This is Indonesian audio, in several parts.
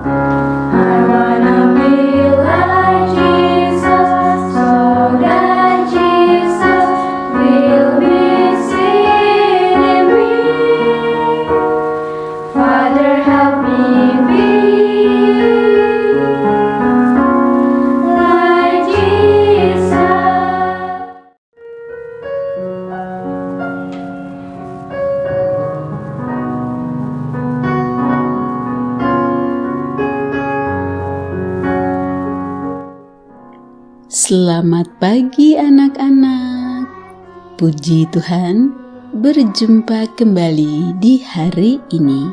I wanna be like Jesus, so that Jesus will be seen in me. Father, help me be like Jesus. Selamat pagi anak-anak. Puji Tuhan, berjumpa kembali di hari ini.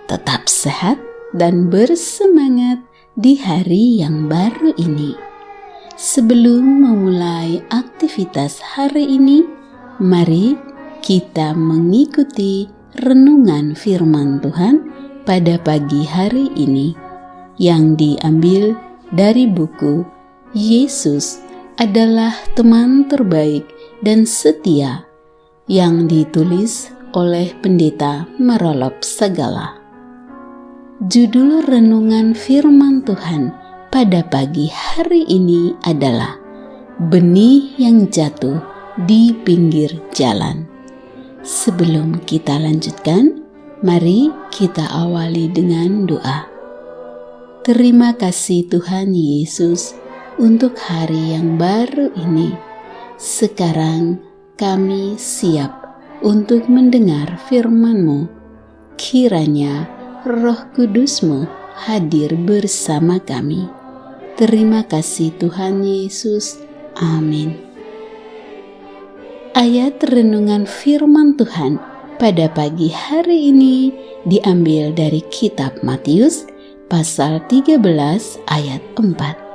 Tetap sehat dan bersemangat di hari yang baru ini. Sebelum memulai aktivitas hari ini, mari kita mengikuti renungan firman Tuhan pada pagi hari ini yang diambil dari buku Yesus adalah teman terbaik dan setia yang ditulis oleh Pendeta Marolop Sagala. Judul renungan firman Tuhan pada pagi hari ini adalah Benih yang Jatuh di Pinggir Jalan. Sebelum kita lanjutkan, mari kita awali dengan doa. Terima kasih Tuhan Yesus untuk hari yang baru ini. Sekarang kami siap untuk mendengar firman-Mu. Kiranya Roh Kudus-Mu hadir bersama kami. Terima kasih Tuhan Yesus. Amin. Ayat renungan firman Tuhan pada pagi hari ini diambil dari kitab Matius pasal 13 ayat 4.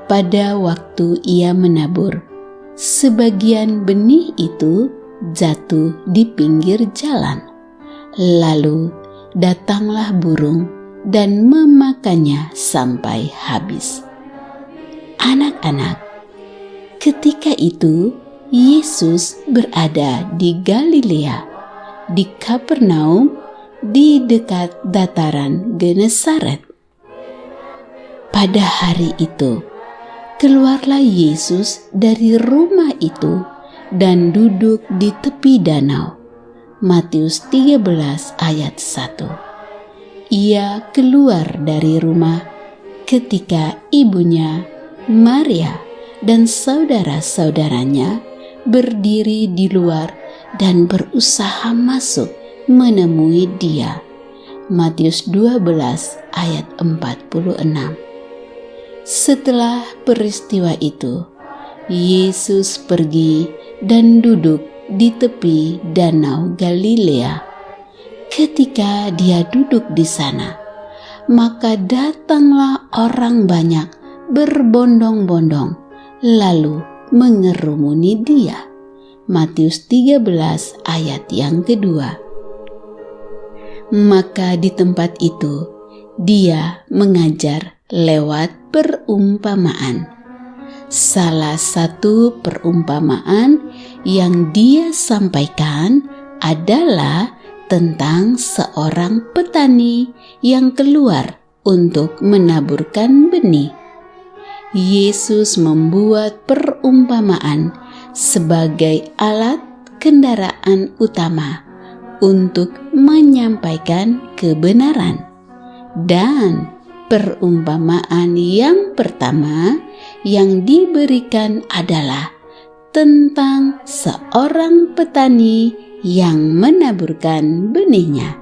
Pada waktu ia menabur, sebagian benih itu jatuh di pinggir jalan. Lalu datanglah burung dan memakannya sampai habis. Anak-anak, ketika itu Yesus berada di Galilea, di Kapernaum, di dekat dataran Genesaret. Pada hari itu, keluarlah Yesus dari rumah itu dan duduk di tepi danau. Matius 13 ayat 1. Ia keluar dari rumah ketika ibunya, Maria, dan saudara-saudaranya berdiri di luar dan berusaha masuk menemui dia. Matius 12 ayat 46. Setelah peristiwa itu, Yesus pergi dan duduk di tepi danau Galilea. Ketika dia duduk di sana, maka datanglah orang banyak berbondong-bondong lalu mengerumuni dia. Matius 13 ayat yang kedua. Maka di tempat itu dia mengajar lewat perumpamaan. Salah satu perumpamaan yang dia sampaikan adalah tentang seorang petani yang keluar untuk menaburkan benih. Yesus membuat perumpamaan sebagai alat kendaraan utama untuk menyampaikan kebenaran. Dan perumpamaan yang pertama yang diberikan adalah tentang seorang petani yang menaburkan benihnya.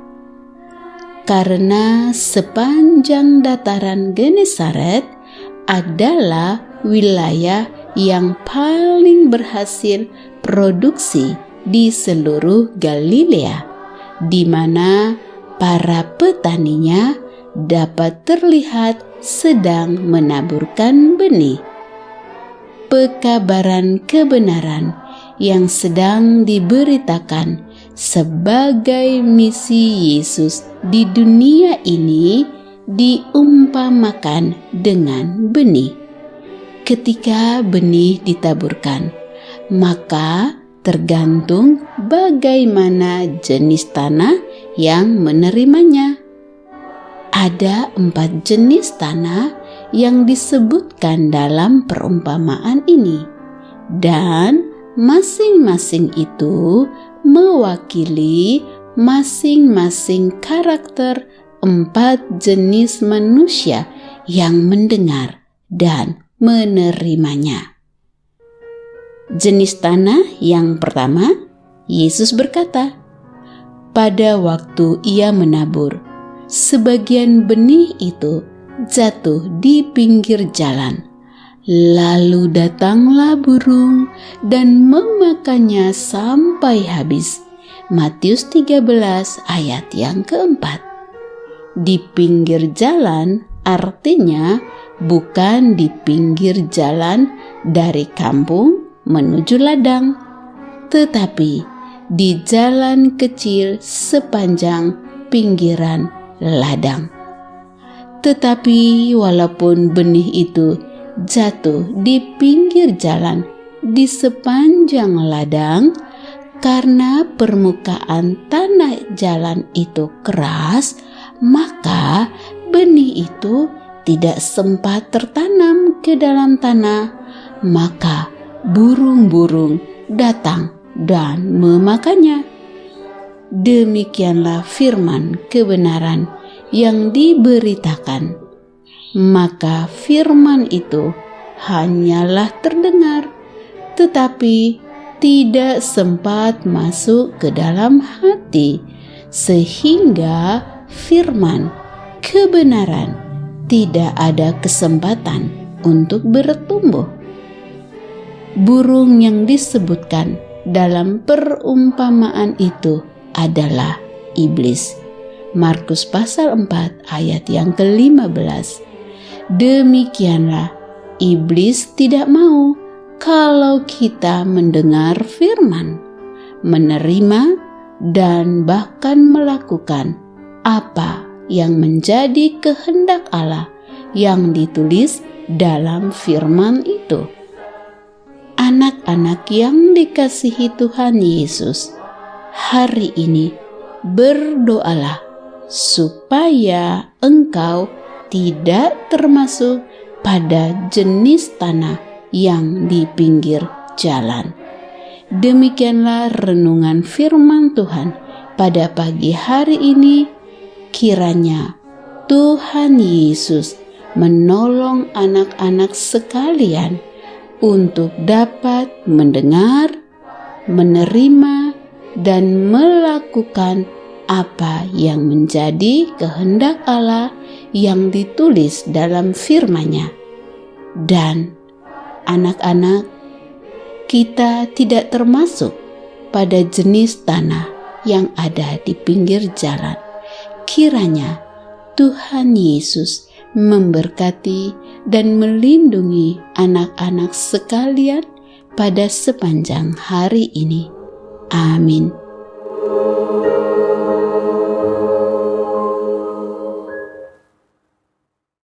Karena sepanjang dataran Genesaret adalah wilayah yang paling berhasil produksi di seluruh Galilea, di mana para petaninya dapat terlihat sedang menaburkan benih. Pekabaran kebenaran yang sedang diberitakan sebagai misi Yesus di dunia ini diumpamakan dengan benih. Ketika benih ditaburkan, maka tergantung bagaimana jenis tanah yang menerimanya. Ada 4 jenis tanah yang disebutkan dalam perumpamaan ini, dan masing-masing itu mewakili masing-masing karakter 4 jenis manusia yang mendengar dan menerimanya. Jenis tanah yang pertama, Yesus berkata, pada waktu ia menabur, sebagian benih itu jatuh di pinggir jalan. Lalu datanglah burung dan memakannya sampai habis. Matius 13 ayat yang keempat. Di pinggir jalan artinya bukan di pinggir jalan dari kampung menuju ladang, tetapi di jalan kecil sepanjang pinggiran ladang. Tetapi walaupun benih itu jatuh di pinggir jalan di sepanjang ladang, karena permukaan tanah jalan itu keras, maka benih itu tidak sempat tertanam ke dalam tanah. Maka burung-burung datang dan memakannya. Demikianlah firman kebenaran yang diberitakan. Maka firman itu hanyalah terdengar, tetapi tidak sempat masuk ke dalam hati, sehingga firman kebenaran tidak ada kesempatan untuk bertumbuh. Burung yang disebutkan dalam perumpamaan itu adalah iblis. Markus pasal 4 ayat yang ke-15. Demikianlah iblis tidak mau kalau kita mendengar firman, menerima dan bahkan melakukan apa yang menjadi kehendak Allah yang ditulis dalam firman itu. Anak-anak yang dikasihi Tuhan Yesus, hari ini berdoalah supaya engkau tidak termasuk pada jenis tanah yang di pinggir jalan. Demikianlah renungan firman Tuhan pada pagi hari ini. Kiranya Tuhan Yesus menolong anak-anak sekalian untuk dapat mendengar, menerima, dan melakukan apa yang menjadi kehendak Allah yang ditulis dalam firman-Nya. Dan anak-anak, kita tidak termasuk pada jenis tanah yang ada di pinggir jalan. Kiranya Tuhan Yesus memberkati dan melindungi anak-anak sekalian pada sepanjang hari ini. Amin.